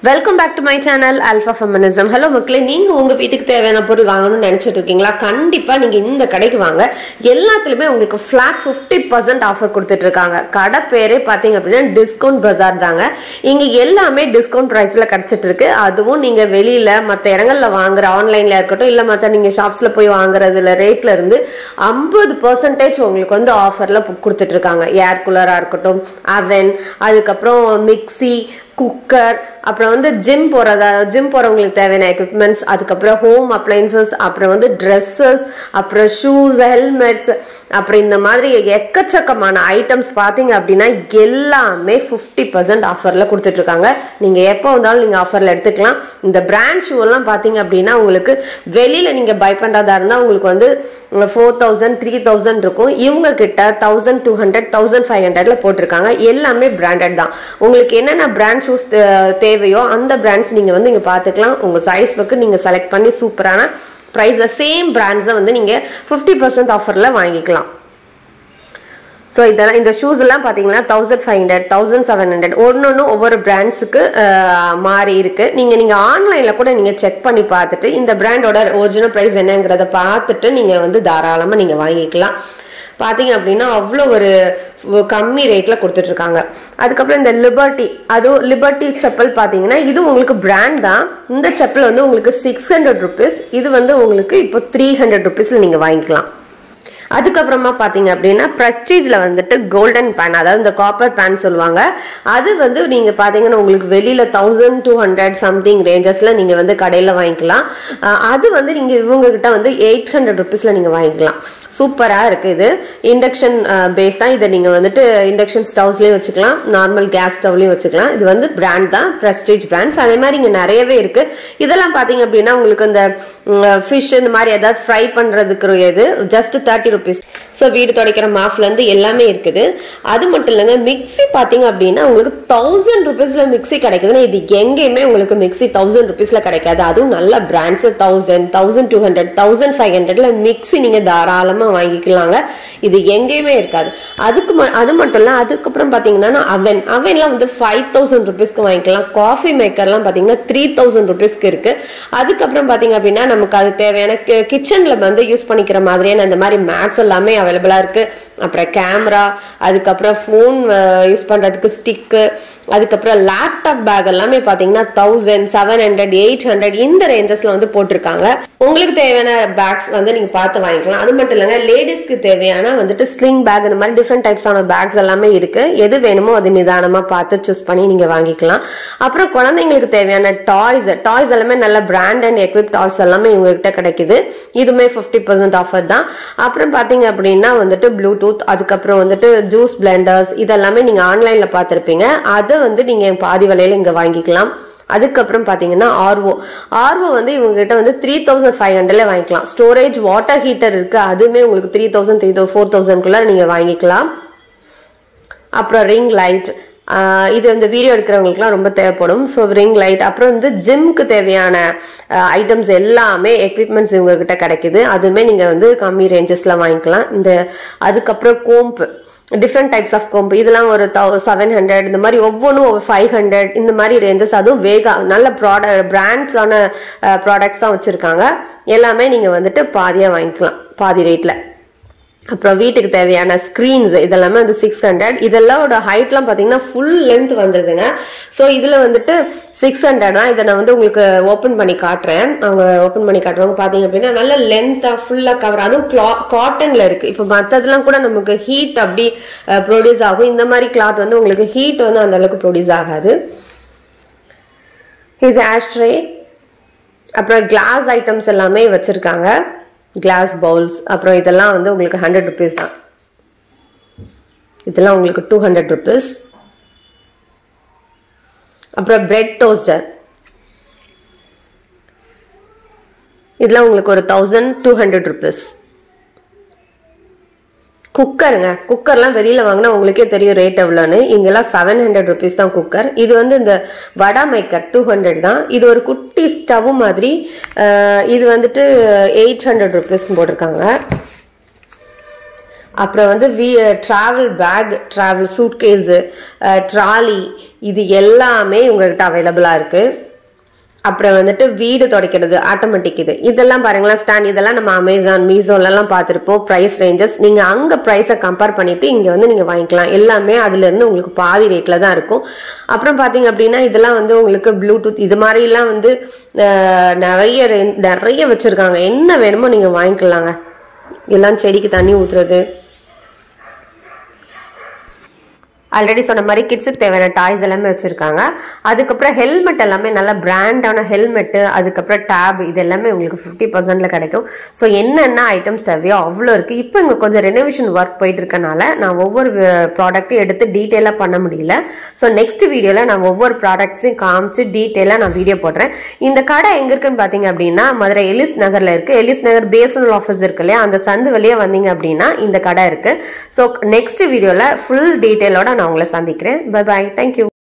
Welcome back to my channel Alpha Feminism. Hello மக்களே, நீங்க உங்க வீட்டுக்கு தேவையான பொருள் வாங்கணும்னு நினைச்சிட்டு இருக்கீங்களா? கண்டிப்பா நீங்க இந்த கடைக்கு வாங்க. எல்லாத்துலயுமே உங்களுக்கு flat 50% ஆஃபர் கொடுத்துட்டு இருக்காங்க. கடை பேரே பாத்தீங்க அப்படின்னா டிஸ்கவுண்ட் பஜார் தாங்க. இங்க எல்லாமே டிஸ்கவுண்ட் பிரைஸ்ல கிடைச்சிட்டு இருக்கு. அதுவும் நீங்க வெளியில மத்த இடங்கள்ல வாங்குற ஆன்லைன்ல இருக்கட்டும் இல்ல மத்த நீங்க ஷாப்ஸ்ல போய் வாங்குறதுல ரேட்ல இருந்து 50% உங்களுக்கு வந்து ஆஃபர்ல கொடுத்துட்டு இருக்காங்க. ஏர் கூலரா இருக்கட்டும், அவன், அதுக்கப்புறம் மிக்ஸி, குக்கர், அப்புறம் வந்து ஜிம் போறவங்களுக்கு தேவையான எக்யூப்மெண்ட்ஸ், அதுக்கப்புறம் ஹோம் அப்ளைன்சஸ், அப்புறம் வந்து ட்ரெஸ்ஸஸ், அப்புறம் ஷூஸ், ஹெல்மெட்ஸ், அப்புறம் இந்த மாதிரி எக்கச்சக்கமான ஐட்டம்ஸ் பாத்தீங்க அப்படின்னா எல்லாமே 50% ஆஃபர்ல கொடுத்துட்டு இருக்காங்க. நீங்க எப்போ வந்தாலும் நீங்க ஆஃபர்ல எடுத்துக்கலாம். இந்த பிராண்ட் ஷூ எல்லாம் பாத்தீங்க அப்படின்னா உங்களுக்கு வெளியில நீங்க பை பண்றதா இருந்தா உங்களுக்கு வந்து 4000 3000 இருக்கும். இவங்க கிட்ட 1200 1500ல போட்டிருக்காங்க. எல்லாமே பிராண்டட் தான். உங்களுக்கு என்னென்ன பிராண்ட் ஷூஸ் தேவையோ அந்த பிராண்ட்ஸ் நீங்க வந்து இங்க பாத்துக்கலாம். உங்க சைஸ் பக்கு நீங்க செலக்ட் பண்ணி சூப்பரான பிரைஸ்ல சேம் பிராண்ட்ஸை வந்து நீங்க 50% ஆஃபர்ல வாங்கிக்கலாம். ஸோ இதெல்லாம் இந்த ஷூஸ் எல்லாம் பார்த்தீங்கன்னா 1500 1700 ஒன்று ஒவ்வொரு பிராண்ட்ஸுக்கு மாறி இருக்கு. நீங்கள் ஆன்லைனில் கூட நீங்கள் செக் பண்ணி பார்த்துட்டு இந்த பிராண்டோட ஒரிஜினல் ப்ரைஸ் என்னங்கிறத பார்த்துட்டு நீங்கள் வந்து தாராளமாக நீங்கள் வாங்கிக்கலாம். பார்த்தீங்க அப்படின்னா அவ்வளோ ஒரு கம்மி ரேட்டில் கொடுத்துட்ருக்காங்க. அதுக்கப்புறம் இந்த லிபர்ட்டி செப்பல் பார்த்தீங்கன்னா இது உங்களுக்கு பிராண்ட் தான். இந்த செப்பல் வந்து உங்களுக்கு 600 rupees, இது வந்து உங்களுக்கு இப்போ 300 rupeesல நீங்கள் வாங்கிக்கலாம். அதுக்கப்புறமா பார்த்தீங்க அப்படின்னா ப்ரெஸ்டீஜில் வந்துட்டு கோல்டன் பேன், அதாவது இந்த காப்பர் பேன் சொல்லுவாங்க. அது வந்து நீங்கள் பார்த்தீங்கன்னா உங்களுக்கு வெளியில் 1200 சம்திங் ரேஞ்சஸில் நீங்கள் வந்து கடையில் வாங்கிக்கலாம். அது வந்து நீங்கள் இவங்ககிட்ட வந்து 800 rupeesல நீங்கள் வாங்கிக்கலாம். சூப்பராக இருக்குது. இது இண்டக்ஷன் பேஸ் தான். இதை நீங்கள் வந்துட்டு இண்டக்ஷன் ஸ்டவ்ஸ்லேயும் வச்சுக்கலாம், நார்மல் கேஸ் ஸ்டவ்லையும் வச்சுக்கலாம். இது வந்து பிராண்ட் தான், ப்ரெஸ்டீஜ் பிராண்ட்ஸ். அதே மாதிரி இங்கே நிறையவே இருக்குது. இதெல்லாம் பார்த்தீங்க அப்படின்னா உங்களுக்கு இந்த ஃபிஷ் இந்த மாதிரி ஏதாவது ஃப்ரை பண்ணுறதுக்கு இது ஜஸ்ட் 30 rupees. ஸோ வீடு துடைக்கிற மாஃப்லேருந்து எல்லாமே இருக்குது. அது மட்டும் இல்லைங்க, மிக்ஸி பார்த்தீங்க அப்படின்னா உங்களுக்கு 1000 rupeesல மிக்ஸி கிடைக்குதுன்னா இது எங்கேயுமே உங்களுக்கு மிக்ஸி 1000 rupeesல கிடைக்காது. அதுவும் நல்ல பிராண்ட்ஸு 1000 1200 1500ல மிக்ஸி நீங்கள் தாராளமாக வாங்கிக்கலாங்க. இது எங்கேயுமே இருக்காது. அது மட்டும் இல்லை, அதுக்கப்புறம் பார்த்தீங்கன்னா அவன்லாம் வந்து 5000 rupeesக்கு வாங்கிக்கலாம். காஃபி மேக்கர்லாம் பார்த்தீங்கன்னா 3000 rupeesக்கு இருக்கு. அதுக்கப்புறம் பார்த்தீங்க அப்படின்னா நமக்கு அது தேவையான கிச்சன்ல வந்து யூஸ் பண்ணிக்கிற மாதிரியான இந்த மாதிரி மேட்ஸ் எல்லாமே அவைலபிளா இருக்கு. அப்புறம் கேமரா, அதுக்கப்புறம் ஃபோன் யூஸ் பண்றதுக்கு ஸ்டிக்கு, அதுக்கப்புறம் லேப்டாப் பேக் எல்லாமே பார்த்தீங்கன்னா 1000 700 800 இந்த ரேஞ்சஸ்ல வந்து போட்டிருக்காங்க. உங்களுக்கு தேவையான பேக்ஸ் வந்து நீங்க பார்த்து வாங்கிக்கலாம். அது மட்டும் இல்லைங்க, லேடிஸ்க்கு தேவையான வந்துட்டு ஸ்லிங் பேக் இந்த மாதிரி டிஃப்ரெண்ட் டைப்ஸான பேக்ஸ் எல்லாமே இருக்கு. எது வேணுமோ அது நிதானமா பார்த்து சூஸ் பண்ணி நீங்க வாங்கிக்கலாம். அப்புறம் குழந்தைங்களுக்கு தேவையான டாய்ஸ் எல்லாமே நல்ல பிராண்ட் அண்ட் எக்விப் டாய்ஸ் எல்லாமே இவங்க கிட்ட கிடைக்குது. இதுமே 50% ஆஃபர் தான். அப்புறம் பாத்தீங்க அப்படின்னா வந்துட்டு ப்ளூடூத், அதுக்கப்புறம் வந்துட்டு ஜூஸ் பிளெண்டர்ஸ் இதெல்லாமே நீங்க ஆன்லைன்ல பார்த்திருப்பீங்க. அதை வந்து நீங்க பாதி விலையில இங்க வாங்கிக்கலாம். அதுக்கப்புறம் பாத்தீங்கன்னா ஆர்வோ வந்து இவங்க கிட்ட வந்து 3500ல வாங்கிக்கலாம். ஸ்டோரேஜ் வாட்டர் ஹீட்டர் இருக்கு, அதுவுமே உங்களுக்கு 3000 4000குள்ள நீங்க வாங்கிக்கலாம். அப்புறம் ரிங் லைட், இது இந்த வீடியோ எடுக்கிறவங்களுக்குலாம் ரொம்ப தேவைப்படும். ஸோ ரிங் லைட், அப்புறம் வந்து ஜிம்க்கு தேவையான ஐட்டம்ஸ் எல்லாமே எக்யூப்மெண்ட்ஸ் இவங்க கிட்ட கிடைக்குது. அதுவுமே நீங்க வந்து கம்மி ரேஞ்சஸ்ல வாங்கிக்கலாம். அதுக்கப்புறம் கோம்பு, டிஃப்ரெண்ட் டைப்ஸ் ஆஃப் கோம்பு, இதெல்லாம் ஒரு 700 இந்த மாதிரி ஒவ்வொன்றும் 500 இந்த மாதிரி ரேஞ்சஸ். அதுவும் நல்ல பிராண்ட்ஸான ப்ராடக்ட்ஸ் தான் வச்சிருக்காங்க. எல்லாமே நீங்க வந்துட்டு பாதியா வாங்கிக்கலாம், பாதி ரேட்ல. அப்புறம் வீட்டுக்கு தேவையான ஸ்க்ரீன்ஸ் இதெல்லாமே வந்து 600. இதெல்லாம் ஹைட்லாம் பார்த்தீங்கன்னா ஃபுல் லென்த் வந்துருதுங்க. ஸோ இதில் வந்துட்டு 600 தான். இதை நான் வந்து உங்களுக்கு ஓப்பன் பண்ணி காட்டுறேன். அவங்க ஓப்பன் பண்ணி காட்டுறவங்க பார்த்தீங்க அப்படின்னா நல்ல லென்த்தாக ஃபுல்லாக கவர், அதுவும் காட்டனில் இருக்குது. இப்போ மற்றதுலாம் கூட நமக்கு ஹீட் அப்படி ப்ரொடியூஸ் ஆகும். இந்த மாதிரி கிளாத் வந்து உங்களுக்கு ஹீட் வந்து அந்த அளவுக்கு ப்ரொடியூஸ் ஆகாது. இது ஆஷ்ட்ரே, அப்புறம் கிளாஸ் ஐட்டம்ஸ் எல்லாமே வச்சுருக்காங்க, கிளாஸ் பவுல்ஸ். அப்புறம் இதெல்லாம் வந்து உங்களுக்கு 100 rupees தான். இதெல்லாம் உங்களுக்கு 200 rupees. அப்புறம் பிரெட் டோஸ்டர், இதெல்லாம் உங்களுக்கு ஒரு 1200 rupees. குக்கர்லாம் வெளியில வாங்கினா உங்களுக்கே தெரியும் ரேட் எவ்வளோன்னு. இங்கெல்லாம் 700 rupees தான் குக்கர். இது வந்து இந்த வடை மேக்கர் 200 தான். இது ஒரு குட்டி ஸ்டவ் மாதிரி. இது வந்துட்டு 800 rupees போட்டிருக்காங்க. அப்புறம் வந்து travel bag, travel suitcase, trolley, இது எல்லாமே உங்கள்கிட்ட அவைலபிளாக இருக்குது. அப்புறம் வந்துட்டு வீடு துடைக்கிறது ஆட்டோமேட்டிக், இதெல்லாம் பாருங்களா ஸ்டாண்ட், இதெல்லாம் நம்ம அமேசான் மீஷோலலாம் பார்த்துருப்போம். ப்ரைஸ் ரேஞ்சஸ் நீங்கள் அங்கே ப்ரைஸை கம்பேர் பண்ணிவிட்டு இங்கே வந்து நீங்கள் வாங்கிக்கலாம். எல்லாமே அதுலேருந்து உங்களுக்கு பாதி ரேட்டில் தான் இருக்கும். அப்புறம் பார்த்தீங்க அப்படின்னா இதெல்லாம் வந்து உங்களுக்கு ப்ளூடூத் இது மாதிரிலாம் வந்து நிறைய வச்சுருக்காங்க. என்ன வேணுமோ நீங்கள் வாங்கிக்கலாங்க. எல்லாம் செடிக்கு தண்ணி ஊற்றுறது, ஆல்ரெடி சொன்ன மாதிரி கிட்ஸுக்கு தேவையான டாய்ஸ் எல்லாமே வச்சுருக்காங்க. அதுக்கப்புறம் ஹெல்மெட் எல்லாமே நல்ல பிராண்டான ஹெல்மெட்டு, அதுக்கப்புறம் டேப், இது எல்லாமே உங்களுக்கு 50% கிடைக்கும். ஸோ என்னென்ன ஐட்டம்ஸ் தேவையோ அவ்வளோ இருக்குது. இப்போ இங்கே கொஞ்சம் ரெனோவேஷன் ஒர்க் போயிட்டு இருக்கனால நான் ஒவ்வொரு ப்ராடக்ட்டையும் எடுத்து டீட்டெயிலாக பண்ண முடியல. ஸோ நெக்ஸ்ட் வீடியோவில் நான் ஒவ்வொரு ப்ராடக்ட்ஸையும் காமிச்சு டீட்டெயிலாக நான் வீடியோ போடுறேன். இந்த கடை எங்கே இருக்குன்னு பார்த்தீங்க அப்படின்னா மதுரை எலிஸ் நகரில் இருக்குது. எலிஸ் நகர் பிஎஸ்என்எல் ஆஃபீஸ் இருக்கு இல்லையா, அந்த சந்து வழியாக வந்தீங்க அப்படின்னா இந்த கடை இருக்குது. ஸோ நெக்ஸ்ட் வீடியோவில் ஃபுல் டீட்டெயிலோட நான் உங்களை சந்திக்கிறேன். Bye bye, thank you.